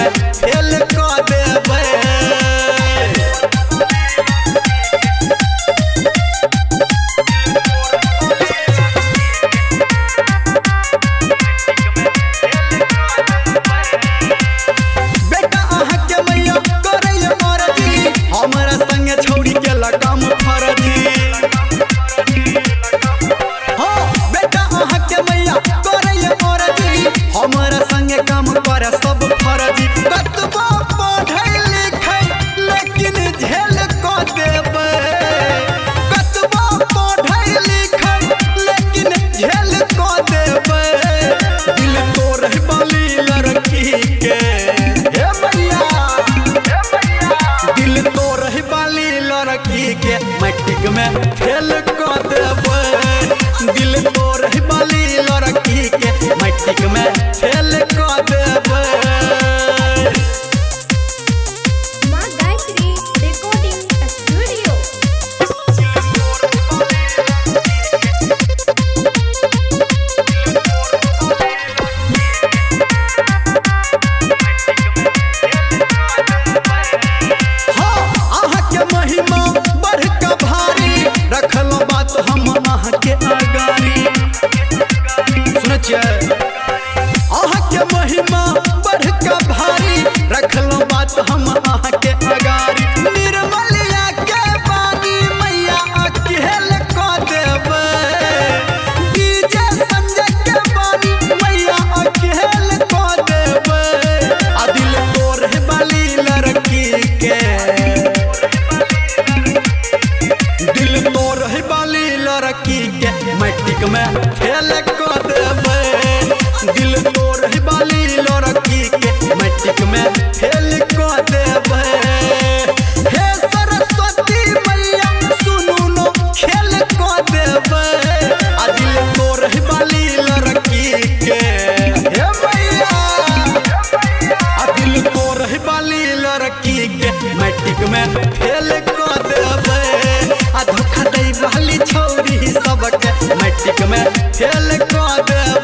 में फेल कर देबे। हमारा संगे छौड़ी के लगाम फरजी। हाँ बेटा अहाँ के मैया करे फरजी, हमारा संगे काम करे सब फरजी। कतबा पढ़े लिखे लेकिन झेल को देबे, कतबा पढ़े लिखे लेकिन झेल को देबे। दिल तोड़ बाली लड़की के हे मैया, दिल तोड़ बाली लड़की के मैट्रिक में फेल कर देबे। दिल तोड़ बाली लड़की के मैट्रिक में फेल कर देबे। माँ गायत्री रिकॉर्डिंग स्टूडियो। महिमा बढ़ का भारी रखलो बात हम अहाँ के अगारी। सुन अहाँ के महिमा बढ़ का भारी रखलो बात हम अहाँ के अगारी। निर्मलिया के पानी मैया अकेल कर देबे, डीजे संजय के पानी मैया अकेल कर देबे। आ दिल तोड़ बाली लड़की के, दिल तोड़ बाली लड़की के मैट्रिक में फेल कर देबे। दिल तोड़ बाली लड़की के मैट्रिक में फेल कर देबे। हे सरस्वती मैया सुनू नो खेल कर देबे। आ दिल तोड़ बाली लड़की के हे मैया, आ दिल तोड़ बाली लड़की के मैट्रिक में फेल कर देबे। धोखा दे वाली छौरी सबके मैट्रिक में फेल कर देबे।